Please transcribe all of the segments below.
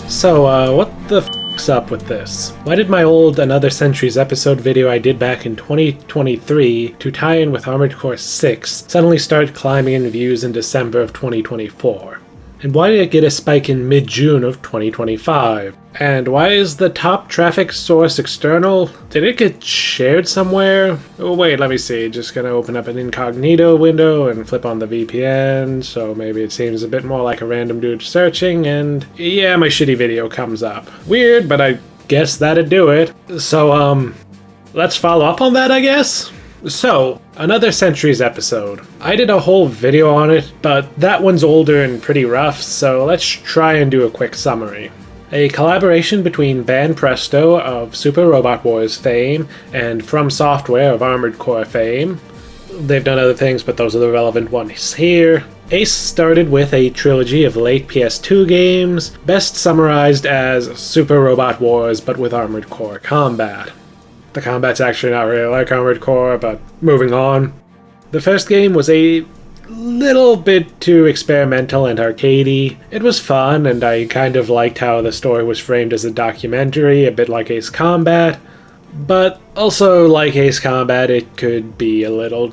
What the f***'s up with this? Why did my old Another Centuries episode video I did back in 2023 to tie in with Armored Core 6 suddenly start climbing in views in December of 2024? And why did it get a spike in mid-June of 2025? And why is the top traffic source external? Did it get shared somewhere? Oh wait, let me see. Just gonna open up an incognito window and flip on the VPN, so maybe it seems a bit more like a random dude searching, and yeah, my shitty video comes up. Weird, but I guess that'd do it. So, let's follow up on that, I guess? So, Another Centuries episode. I did a whole video on it, but that one's older and pretty rough, so let's try and do a quick summary. A collaboration between Banpresto of Super Robot Wars fame and From Software of Armored Core fame. They've done other things, but those are the relevant ones here. Ace started with a trilogy of late PS2 games, best summarized as Super Robot Wars but with Armored Core combat. The combat's actually not really like Armored Core, but moving on. The first game was a little bit too experimental and arcadey. It was fun, and I kind of liked how the story was framed as a documentary, a bit like Ace Combat. But also, like Ace Combat, it could be a little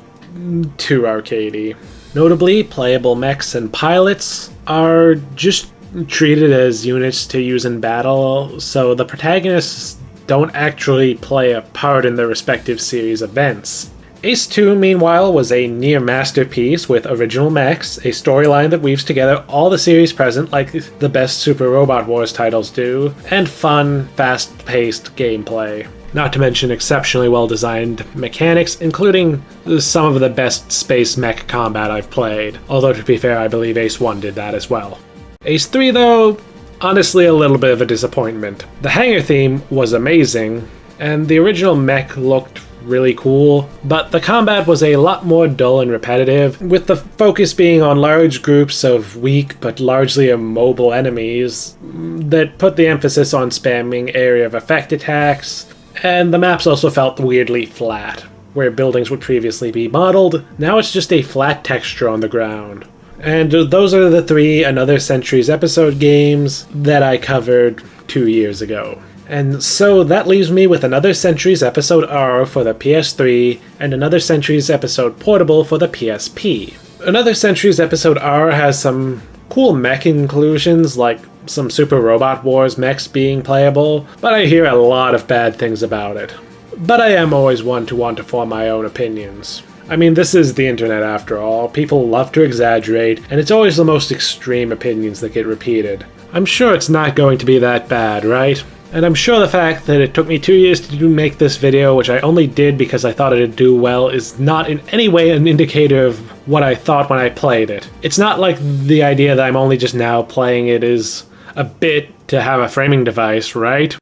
too arcadey. Notably, playable mechs and pilots are just treated as units to use in battle, so the protagonists don't actually play a part in their respective series events. Ace 2, meanwhile, was a near masterpiece with original mechs, a storyline that weaves together all the series present like the best Super Robot Wars titles do, and fun, fast-paced gameplay. Not to mention exceptionally well-designed mechanics, including some of the best space mech combat I've played, although to be fair, I believe Ace 1 did that as well. Ace 3, though, honestly a little bit of a disappointment. The hangar theme was amazing, and the original mech looked really cool, but the combat was a lot more dull and repetitive, with the focus being on large groups of weak but largely immobile enemies that put the emphasis on spamming area of effect attacks, and the maps also felt weirdly flat. Where buildings would previously be modeled, now it's just a flat texture on the ground. And those are the 3 Another Centuries episode games that I covered 2 years ago. And so that leaves me with Another Centuries Episode R for the PS3 and Another Centuries Episode Portable for the PSP. Another Centuries Episode R has some cool mech inclusions, like some Super Robot Wars mechs being playable, but I hear a lot of bad things about it. But I am always one to want to form my own opinions. I mean, this is the internet after all. People love to exaggerate, and it's always the most extreme opinions that get repeated. I'm sure it's not going to be that bad, right? And I'm sure the fact that it took me 2 years to make this video, which I only did because I thought it'd do well, is not in any way an indicator of what I thought when I played it. It's not like the idea that I'm only just now playing it is a bit to have a framing device, right?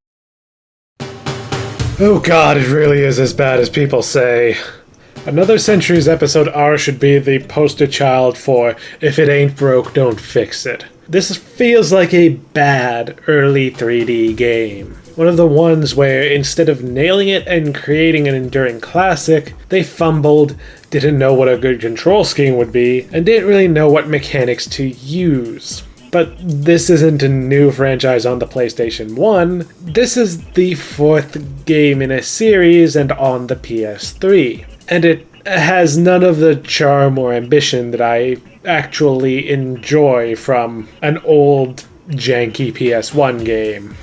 Oh god, it really is as bad as people say. Another Centuries Episode R should be the poster child for if it ain't broke, don't fix it. This feels like a bad early 3D game. One of the ones where instead of nailing it and creating an enduring classic, they fumbled, didn't know what a good control scheme would be, and didn't really know what mechanics to use. But this isn't a new franchise on the PlayStation 1, this is the 4th game in a series and on the PS3. And it has none of the charm or ambition that I actually enjoy from an old, janky PS1 game.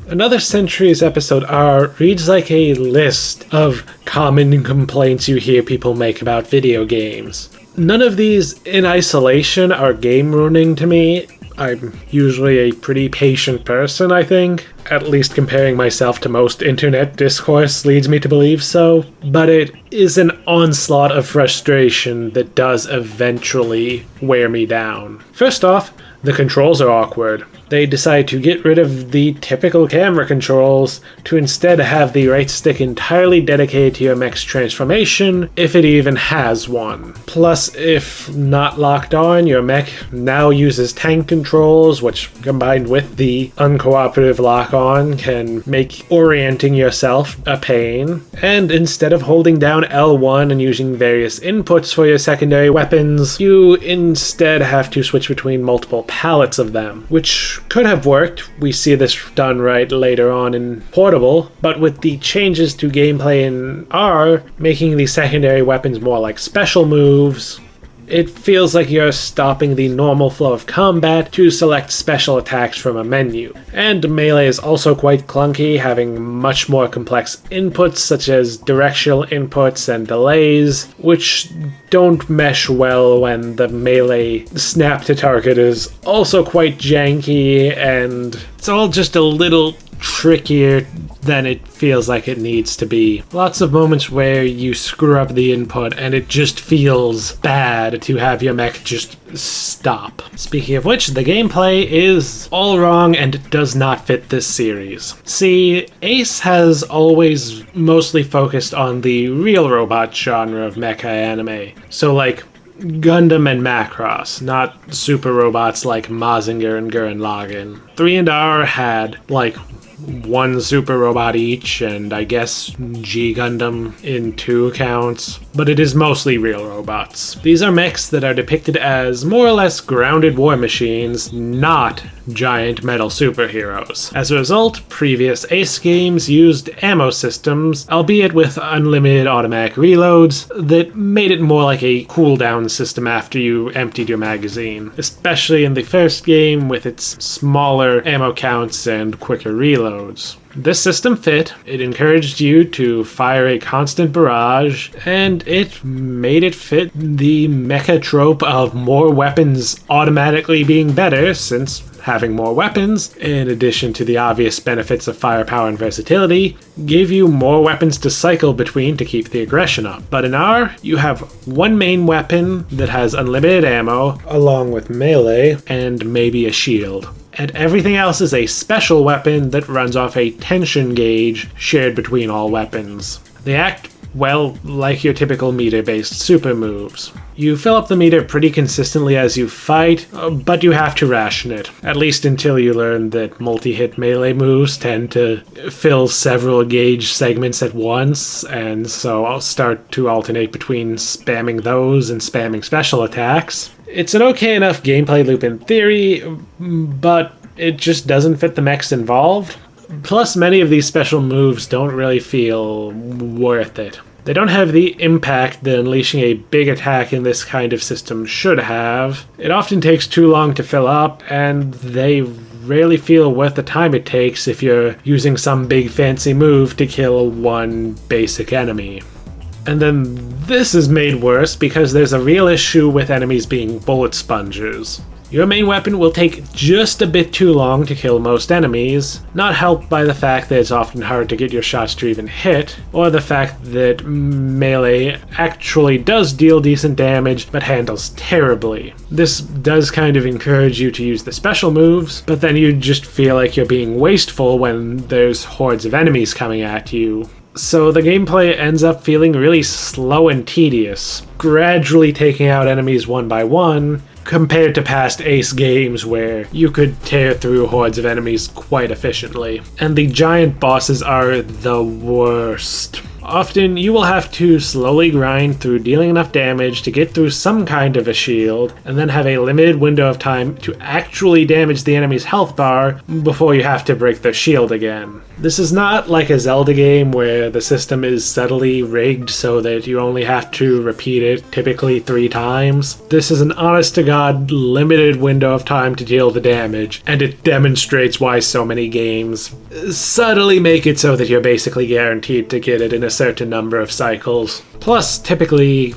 Another Centuries Episode R reads like a list of common complaints you hear people make about video games. None of these in isolation are game-ruining to me. I'm usually a pretty patient person, I think. At least comparing myself to most internet discourse leads me to believe so. But it is an onslaught of frustration that does eventually wear me down. First off, the controls are awkward. They decide to get rid of the typical camera controls to instead have the right stick entirely dedicated to your mech's transformation, if it even has one. Plus, if not locked on, your mech now uses tank controls, which combined with the uncooperative lock-on can make orienting yourself a pain. And instead of holding down L1 and using various inputs for your secondary weapons, you instead have to switch between multiple palettes of them, which which could have worked. We see this done right later on in Portable, but with the changes to gameplay in R, making the secondary weapons more like special moves, it feels like you're stopping the normal flow of combat to select special attacks from a menu. And melee is also quite clunky, having much more complex inputs such as directional inputs and delays, which don't mesh well when the melee snap to target is also quite janky, and it's all just a little trickier than it feels like it needs to be. Lots of moments where you screw up the input and it just feels bad to have your mech just stop. Speaking of which, the gameplay is all wrong and does not fit this series. See, Ace has always mostly focused on the real robot genre of mecha anime. So like Gundam and Macross, not super robots like Mazinger and Gurren Lagann. 3 and R had like one super robot each, and I guess G Gundam in 2 accounts, but it is mostly real robots. These are mechs that are depicted as more or less grounded war machines, not giant metal superheroes. As a result, previous Ace games used ammo systems, albeit with unlimited automatic reloads, that made it more like a cooldown system after you emptied your magazine, especially in the first game with its smaller ammo counts and quicker reloads. This system fit, it encouraged you to fire a constant barrage, and it made it fit the mecha trope of more weapons automatically being better, since having more weapons, in addition to the obvious benefits of firepower and versatility, gave you more weapons to cycle between to keep the aggression up. But in R, you have one main weapon that has unlimited ammo, along with melee, and maybe a shield. And everything else is a special weapon that runs off a tension gauge shared between all weapons. They act, well, like your typical meter-based super moves. You fill up the meter pretty consistently as you fight, but you have to ration it, at least until you learn that multi-hit melee moves tend to fill several gauge segments at once, and so I'll start to alternate between spamming those and spamming special attacks. It's an okay enough gameplay loop in theory, but it just doesn't fit the mechs involved. Plus, many of these special moves don't really feel worth it. They don't have the impact that unleashing a big attack in this kind of system should have. It often takes too long to fill up, and they rarely feel worth the time it takes if you're using some big fancy move to kill one basic enemy. And then this is made worse because there's a real issue with enemies being bullet sponges. Your main weapon will take just a bit too long to kill most enemies, not helped by the fact that it's often hard to get your shots to even hit, or the fact that melee actually does deal decent damage but handles terribly. This does kind of encourage you to use the special moves, but then you just feel like you're being wasteful when there's hordes of enemies coming at you. So the gameplay ends up feeling really slow and tedious, gradually taking out enemies one by one, compared to past Ace games where you could tear through hordes of enemies quite efficiently. And the giant bosses are the worst. Often you will have to slowly grind through dealing enough damage to get through some kind of a shield, and then have a limited window of time to actually damage the enemy's health bar before you have to break their shield again. This is not like a Zelda game where the system is subtly rigged so that you only have to repeat it typically 3 times. This is an honest-to-God limited window of time to deal the damage, and it demonstrates why so many games subtly make it so that you're basically guaranteed to get it in a certain number of cycles. Plus, typically,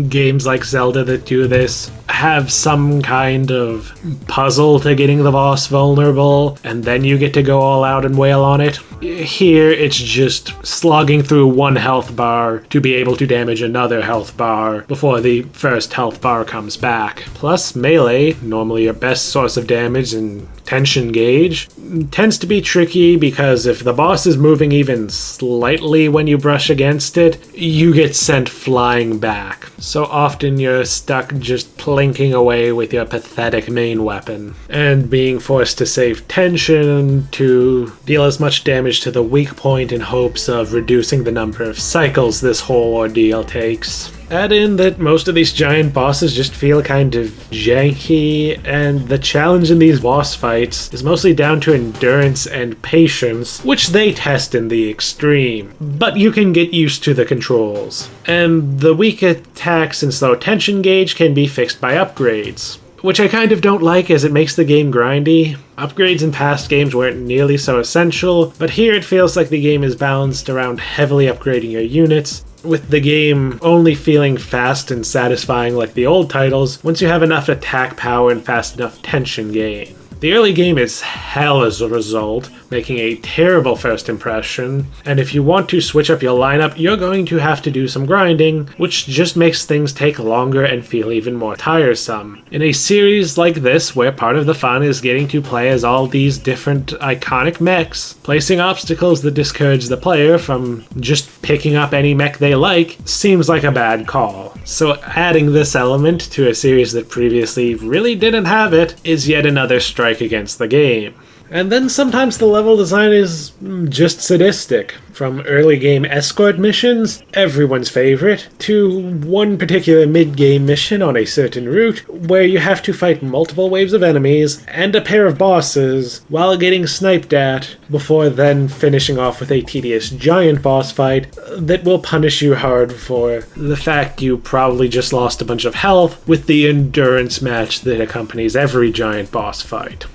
games like Zelda that do this have some kind of puzzle to getting the boss vulnerable, and then you get to go all out and wail on it. Here, it's just slogging through one health bar to be able to damage another health bar before the first health bar comes back. Plus, melee, normally your best source of damage and tension gauge, tends to be tricky because if the boss is moving even slightly when you brush against it, you get sent flying back. So often you're stuck just plinking away with your pathetic main weapon, and being forced to save tension to deal as much damage to the weak point in hopes of reducing the number of cycles this whole ordeal takes. Add in that most of these giant bosses just feel kind of janky, and the challenge in these boss fights is mostly down to endurance and patience, which they test in the extreme. But you can get used to the controls. And the weak attacks and slow tension gauge can be fixed by upgrades, which I kind of don't like as it makes the game grindy. Upgrades in past games weren't nearly so essential, but here it feels like the game is balanced around heavily upgrading your units, with the game only feeling fast and satisfying like the old titles once you have enough attack power and fast enough tension gain. The early game is hell as a result, making a terrible first impression, and if you want to switch up your lineup, you're going to have to do some grinding, which just makes things take longer and feel even more tiresome. In a series like this, where part of the fun is getting to play as all these different iconic mechs, placing obstacles that discourage the player from just picking up any mech they like seems like a bad call. So adding this element to a series that previously really didn't have it is yet another strike against the game. And then sometimes the level design is just sadistic. From early game escort missions, everyone's favorite, to one particular mid-game mission on a certain route where you have to fight multiple waves of enemies and a pair of bosses while getting sniped at, before then finishing off with a tedious giant boss fight that will punish you hard for the fact you probably just lost a bunch of health with the endurance match that accompanies every giant boss fight.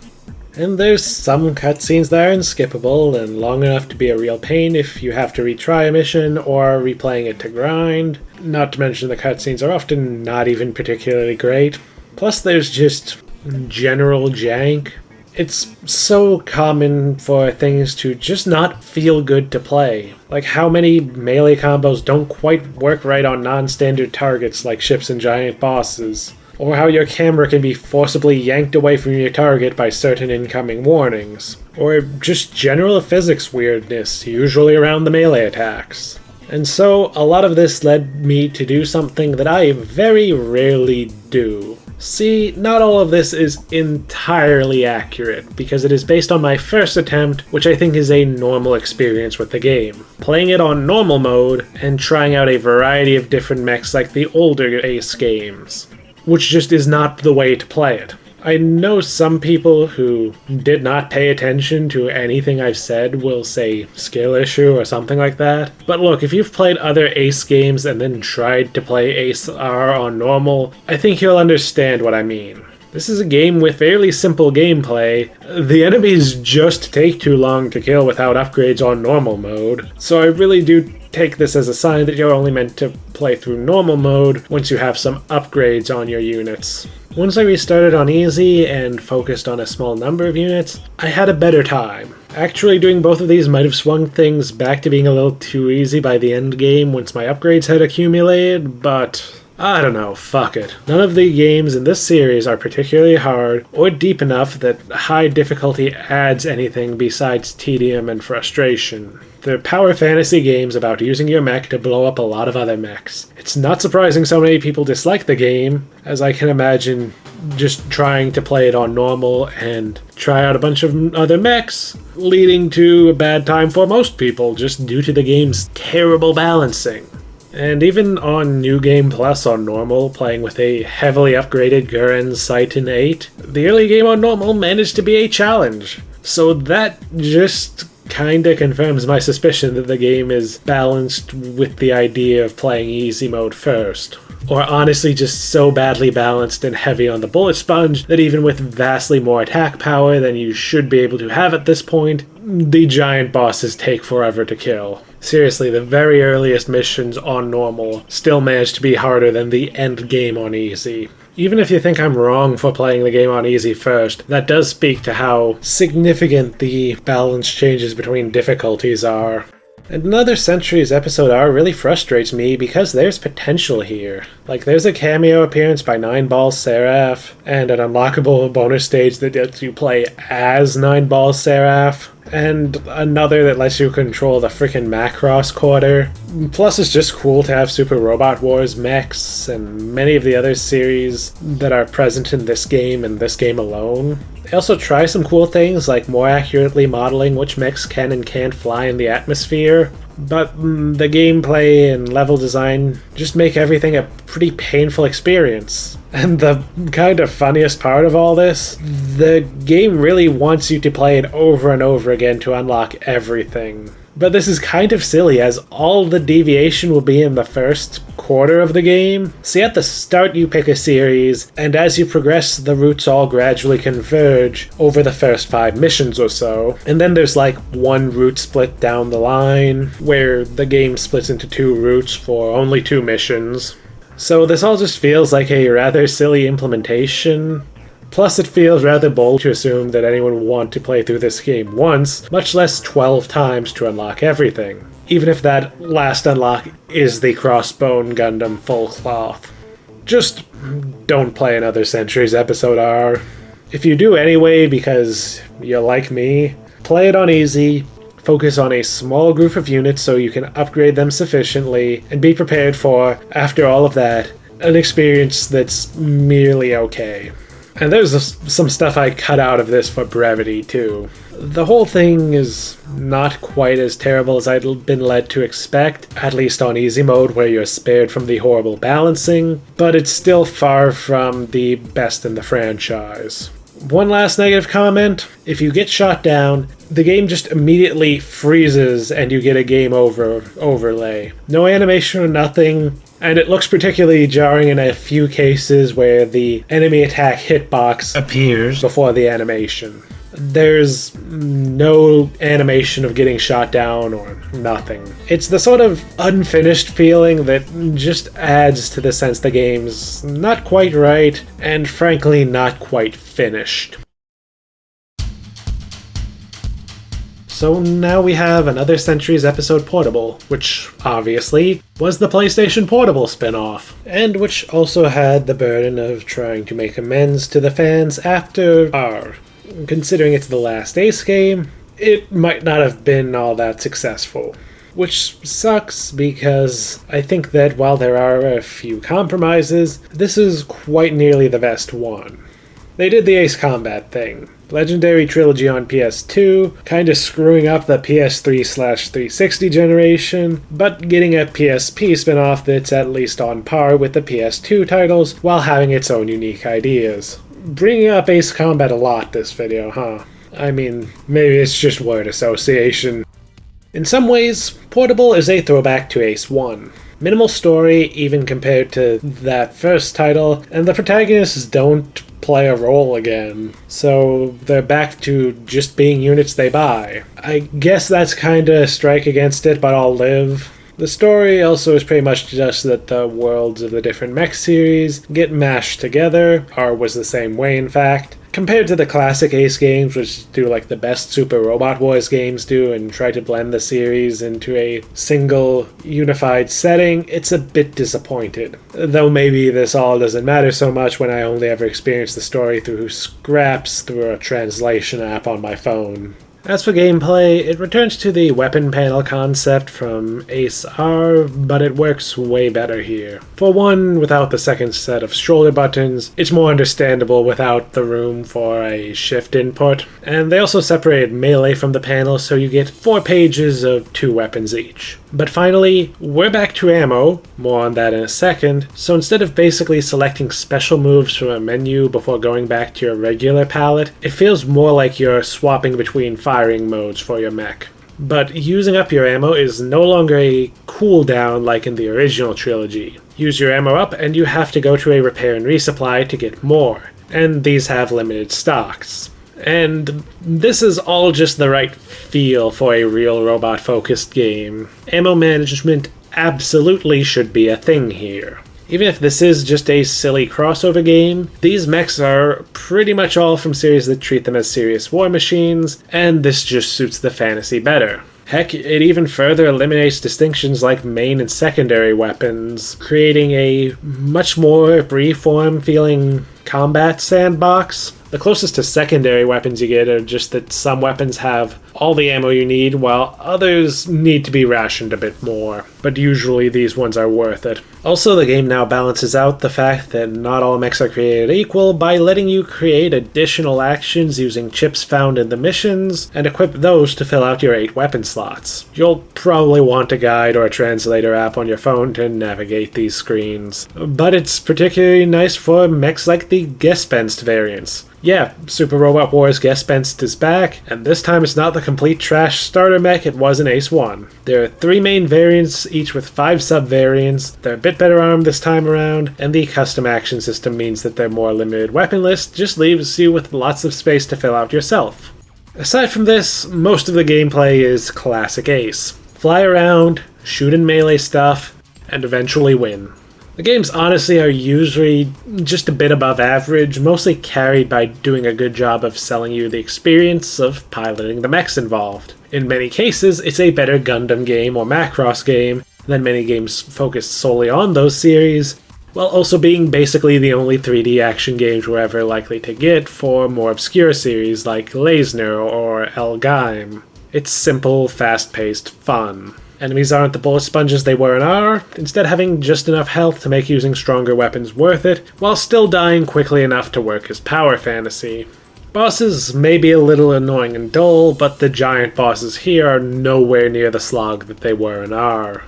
And there's some cutscenes that are unskippable and long enough to be a real pain if you have to retry a mission or replaying it to grind. Not to mention the cutscenes are often not even particularly great. Plus there's just general jank. It's so common for things to just not feel good to play. Like how many melee combos don't quite work right on non-standard targets like ships and giant bosses. Or how your camera can be forcibly yanked away from your target by certain incoming warnings. Or just general physics weirdness, usually around the melee attacks. And so, a lot of this led me to do something that I very rarely do. See, not all of this is entirely accurate, because it is based on my first attempt, which I think is a normal experience with the game. Playing it on normal mode, and trying out a variety of different mechs like the older Ace games, which just is not the way to play it. I know some people who did not pay attention to anything I've said will say skill issue or something like that. But look, if you've played other Ace games and then tried to play Ace R on normal, I think you'll understand what I mean. This is a game with fairly simple gameplay. The enemies just take too long to kill without upgrades on normal mode, so I really do take this as a sign that you're only meant to play through normal mode once you have some upgrades on your units. Once I restarted on easy and focused on a small number of units, I had a better time. Actually, doing both of these might have swung things back to being a little too easy by the end game once my upgrades had accumulated, but I don't know, fuck it. None of the games in this series are particularly hard or deep enough that high difficulty adds anything besides tedium and frustration. They're power fantasy games about using your mech to blow up a lot of other mechs. It's not surprising so many people dislike the game, as I can imagine just trying to play it on normal and try out a bunch of other mechs, leading to a bad time for most people just due to the game's terrible balancing. And even on New Game Plus on normal, playing with a heavily upgraded Gurren Saiton 8, the early game on normal managed to be a challenge. So that just kinda confirms my suspicion that the game is balanced with the idea of playing easy mode first. Or honestly just so badly balanced and heavy on the bullet sponge that even with vastly more attack power than you should be able to have at this point, the giant bosses take forever to kill. Seriously, the very earliest missions on normal still manage to be harder than the end game on easy. Even if you think I'm wrong for playing the game on easy first, that does speak to how significant the balance changes between difficulties are. And another Centuries episode R really frustrates me because there's potential here. Like, there's a cameo appearance by 9-Ball Seraph, and an unlockable bonus stage that lets you play as 9-Ball Seraph, and another that lets you control the frickin' Macross Quarter. Plus, it's just cool to have Super Robot Wars mechs, and many of the other series that are present in this game and this game alone. They also try some cool things like more accurately modeling which mechs can and can't fly in the atmosphere, but the gameplay and level design just make everything a pretty painful experience. And the kind of funniest part of all this, the game really wants you to play it over and over again to unlock everything. But this is kind of silly, as all the deviation will be in the first quarter of the game. See, at the start you pick a series, and as you progress the routes all gradually converge over the first 5 missions or so. And then there's like one route split down the line, where the game splits into 2 routes for only 2 missions. So this all just feels like a rather silly implementation. Plus, it feels rather bold to assume that anyone would want to play through this game once, much less 12 times to unlock everything, even if that last unlock is the Crossbone Gundam full cloth. Just don't play another Centuries Episode R. If you do anyway because you're like me, play it on easy, focus on a small group of units so you can upgrade them sufficiently, and be prepared for, after all of that, an experience that's merely okay. And there's some stuff I cut out of this for brevity, too. The whole thing is not quite as terrible as I'd been led to expect, at least on easy mode where you're spared from the horrible balancing, but it's still far from the best in the franchise. One last negative comment: if you get shot down, the game just immediately freezes and you get a game over overlay. No animation or nothing, and it looks particularly jarring in a few cases where the enemy attack hitbox appears before the animation. There's no animation of getting shot down or nothing. It's the sort of unfinished feeling that just adds to the sense the game's not quite right, and frankly not quite finished. So now we have another Centuries Episode Portable, which obviously was the PlayStation Portable spin-off, and which also had the burden of trying to make amends to the fans after R. Considering it's the last Ace game, it might not have been all that successful. Which sucks because I think that while there are a few compromises, this is quite nearly the best one. They did the Ace Combat thing. Legendary Trilogy on PS2, kinda screwing up the PS3/360 generation, but getting a PSP spin-off that's at least on par with the PS2 titles while having its own unique ideas. Bringing up Ace Combat a lot this video, huh? I mean, maybe it's just word association. In some ways, Portable is a throwback to Ace 1. Minimal story even compared to that first title, and the protagonists don't play a role again, so they're back to just being units they buy. I guess that's kinda a strike against it, but I'll live. The story also is pretty much just that the worlds of the different Mech series get mashed together, or was the same way in fact. Compared to the classic Ace games, which do like the best Super Robot Wars games do and try to blend the series into a single unified setting, it's a bit disappointed. Though maybe this all doesn't matter so much when I only ever experienced the story through scraps through a translation app on my phone. As for gameplay, it returns to the weapon panel concept from Ace R, but it works way better here. For one, without the second set of shoulder buttons, it's more understandable without the room for a shift input, and they also separated melee from the panel so you get 4 pages of 2 weapons each. But finally, we're back to ammo, more on that in a second, so instead of basically selecting special moves from a menu before going back to your regular palette, it feels more like you're swapping between firing modes for your mech. But using up your ammo is no longer a cooldown like in the original trilogy. Use your ammo up and you have to go to a repair and resupply to get more, and these have limited stocks. And this is all just the right feel for a real robot-focused game. Ammo management absolutely should be a thing here. Even if this is just a silly crossover game, these mechs are pretty much all from series that treat them as serious war machines, and this just suits the fantasy better. Heck, it even further eliminates distinctions like main and secondary weapons, creating a much more free-form feeling combat sandbox. The closest to secondary weapons you get are just that some weapons have all the ammo you need, while others need to be rationed a bit more, but usually these ones are worth it. Also, the game now balances out the fact that not all mechs are created equal by letting you create additional actions using chips found in the missions and equip those to fill out your 8 weapon slots. You'll probably want a guide or a translator app on your phone to navigate these screens, but it's particularly nice for mechs like the Gespenst variants. Yeah, Super Robot Wars Gespenst is back, and this time it's not the complete trash starter mech it was in Ace 1. There are 3 main variants, each with 5 sub-variants. They're a bit better armed this time around, and the custom action system means that their more limited weapon list just leaves you with lots of space to fill out yourself. Aside from this, most of the gameplay is classic Ace. Fly around, shoot and melee stuff, and eventually win. The games honestly are usually just a bit above average, mostly carried by doing a good job of selling you the experience of piloting the mechs involved. In many cases, it's a better Gundam game or Macross game than many games focused solely on those series, while also being basically the only 3D action games we're ever likely to get for more obscure series like Leisner or Elgaim. It's simple, fast-paced fun. Enemies aren't the bullet sponges they were and are, instead having just enough health to make using stronger weapons worth it, while still dying quickly enough to work as power fantasy. Bosses may be a little annoying and dull, but the giant bosses here are nowhere near the slog that they were and are.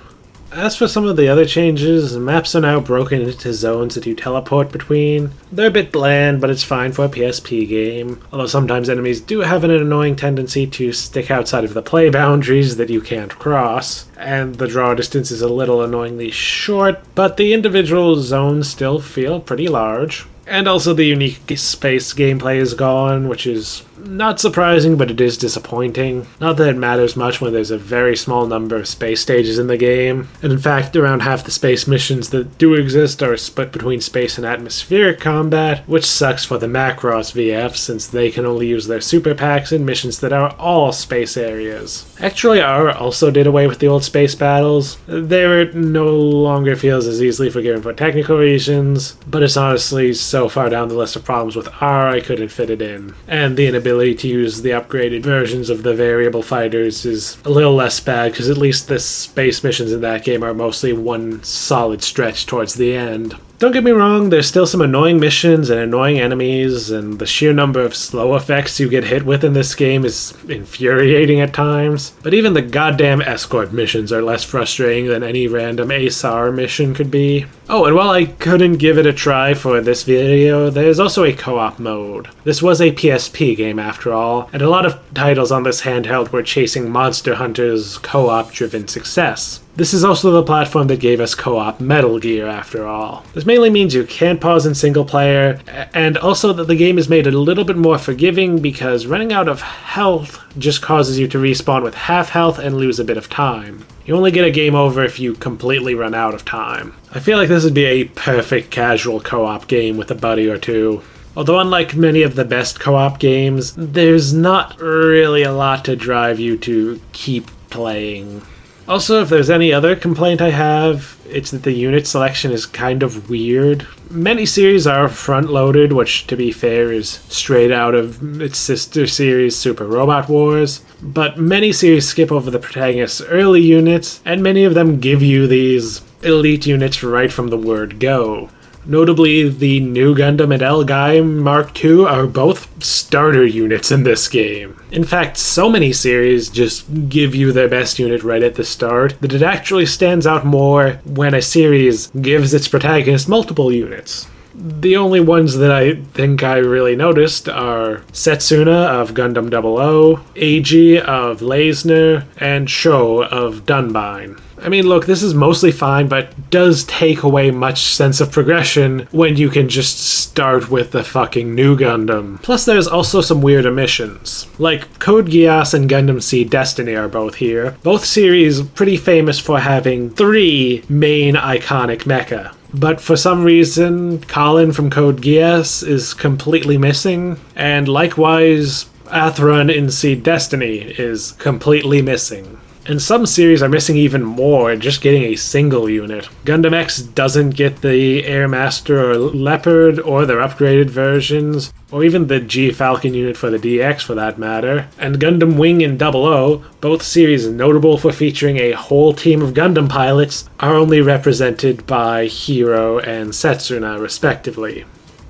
As for some of the other changes, maps are now broken into zones that you teleport between. They're a bit bland, but it's fine for a PSP game, although sometimes enemies do have an annoying tendency to stick outside of the play boundaries that you can't cross, and the draw distance is a little annoyingly short, but the individual zones still feel pretty large. And also the unique space gameplay is gone, which is not surprising, but it is disappointing. Not that it matters much when there's a very small number of space stages in the game, and in fact around half the space missions that do exist are split between space and atmospheric combat, which sucks for the Macross VF since they can only use their super packs in missions that are all space areas. Actually, R also did away with the old space battles. They no longer feels as easily forgiven for technical reasons, but it's honestly so far down the list of problems with R I couldn't fit it in. And the inability to use the upgraded versions of the variable fighters is a little less bad, because at least the space missions in that game are mostly one solid stretch towards the end. Don't get me wrong, there's still some annoying missions and annoying enemies, and the sheer number of slow effects you get hit with in this game is infuriating at times, but even the goddamn escort missions are less frustrating than any random ASAR mission could be. Oh, and while I couldn't give it a try for this video, there's also a co-op mode. This was a PSP game after all, and a lot of titles on this handheld were chasing Monster Hunter's co-op driven success. This is also the platform that gave us co-op Metal Gear, after all. This mainly means you can't pause in single player, and also that the game is made a little bit more forgiving because running out of health just causes you to respawn with half health and lose a bit of time. You only get a game over if you completely run out of time. I feel like this would be a perfect casual co-op game with a buddy or two. Although unlike many of the best co-op games, there's not really a lot to drive you to keep playing. Also, if there's any other complaint I have, it's that the unit selection is kind of weird. Many series are front-loaded, which, to be fair, is straight out of its sister series, Super Robot Wars, but many series skip over the protagonist's early units, and many of them give you these elite units right from the word go. Notably, the new Gundam and Elgaim Mark II are both starter units in this game. In fact, so many series just give you their best unit right at the start that it actually stands out more when a series gives its protagonist multiple units. The only ones that I think I really noticed are Setsuna of Gundam 00, Eiji of Leisner, and Sho of Dunbine. I mean, look, this is mostly fine, but does take away much sense of progression when you can just start with the fucking new Gundam. Plus, there's also some weird omissions. Like, Code Geass and Gundam Seed Destiny are both here. Both series pretty famous for having 3 main iconic mecha. But for some reason, Colin from Code Geass is completely missing, and likewise, Athrun in Seed Destiny is completely missing. And some series are missing even more, just getting a single unit. Gundam X doesn't get the Air Master or Leopard or their upgraded versions, or even the G Falcon unit for the DX for that matter. And Gundam Wing and 00, both series notable for featuring a whole team of Gundam pilots, are only represented by Hero and Setsuna respectively.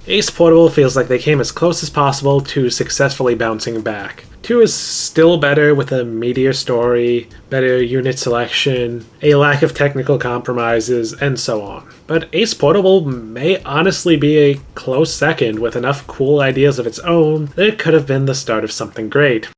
Ace Portable feels like they came as close as possible to successfully bouncing back. 2 is still better with a meatier story, better unit selection, a lack of technical compromises, and so on. But Ace Portable may honestly be a close second with enough cool ideas of its own that it could have been the start of something great.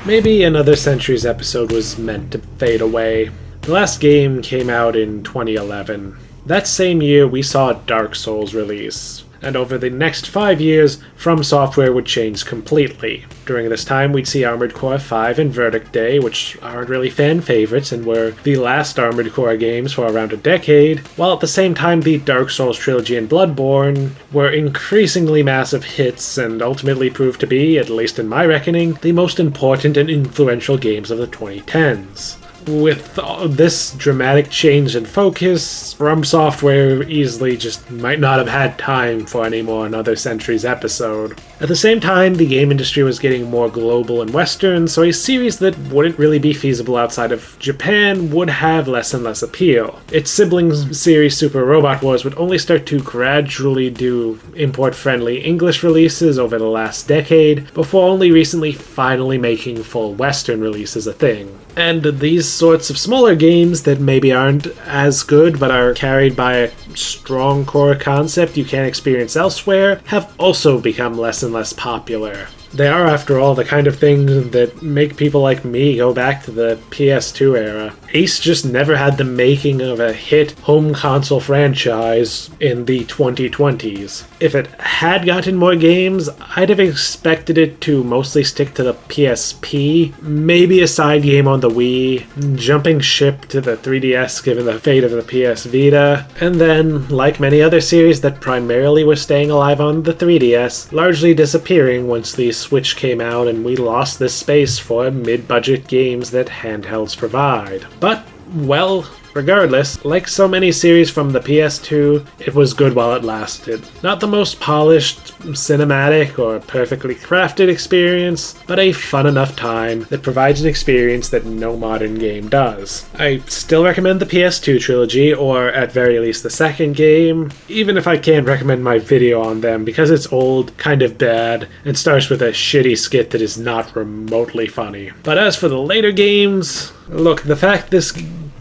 Maybe Another Century's episode was meant to fade away. The last game came out in 2011. That same year, we saw Dark Souls release, and over the next 5 years, From Software would change completely. During this time, we'd see Armored Core 5 and Verdict Day, which aren't really fan favorites and were the last Armored Core games for around a decade, while at the same time the Dark Souls trilogy and Bloodborne were increasingly massive hits and ultimately proved to be, at least in my reckoning, the most important and influential games of the 2010s. With this dramatic change in focus, From Software easily just might not have had time for any more Another Century's episode. At the same time, the game industry was getting more global and Western, so a series that wouldn't really be feasible outside of Japan would have less and less appeal. Its sibling series Super Robot Wars would only start to gradually do import-friendly English releases over the last decade, before only recently finally making full Western releases a thing. And these sorts of smaller games that maybe aren't as good but are carried by a strong core concept you can't experience elsewhere have also become less and less popular. They are, after all, the kind of things that make people like me go back to the PS2 era. Ace just never had the making of a hit home console franchise in the 2020s. If it had gotten more games, I'd have expected it to mostly stick to the PSP, maybe a side game on the Wii, jumping ship to the 3DS given the fate of the PS Vita, and then, like many other series that primarily were staying alive on the 3DS, largely disappearing once the Switch came out and we lost this space for mid-budget games that handhelds provide. But, well, regardless, like so many series from the PS2, it was good while it lasted. Not the most polished, cinematic, or perfectly crafted experience, but a fun enough time that provides an experience that no modern game does. I still recommend the PS2 trilogy, or at very least the second game, even if I can't recommend my video on them because it's old, kind of bad, and starts with a shitty skit that is not remotely funny. But as for the later games, look, the fact this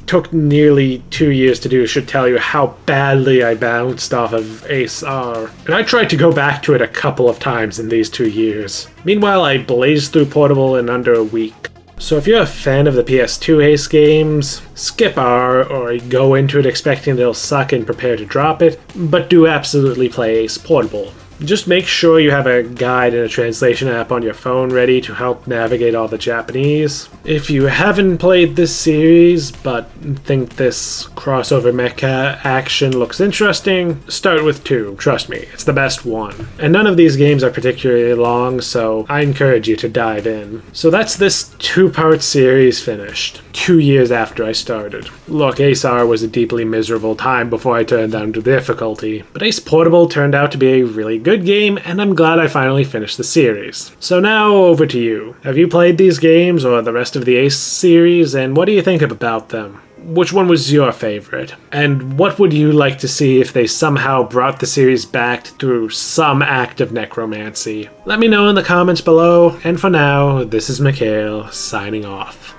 took nearly 2 years to do should tell you how badly I bounced off of Ace R, and I tried to go back to it a couple of times in these 2 years. Meanwhile, I blazed through Portable in under a week. So if you're a fan of the PS2 Ace games, skip R or go into it expecting it'll suck and prepare to drop it, but do absolutely play Ace Portable. Just make sure you have a guide and a translation app on your phone ready to help navigate all the Japanese. If you haven't played this series, but think this crossover mecha action looks interesting, start with 2. Trust me, it's the best one. And none of these games are particularly long, so I encourage you to dive in. So that's this 2-part series finished, 2 years after I started. Look, Ace R was a deeply miserable time before I turned down to difficulty, but Ace Portable turned out to be a really good game, and I'm glad I finally finished the series. So now over to you. Have you played these games or the rest of the Ace series, and what do you think about them? Which one was your favorite? And what would you like to see if they somehow brought the series back through some act of necromancy? Let me know in the comments below, and for now, this is Mikhail, signing off.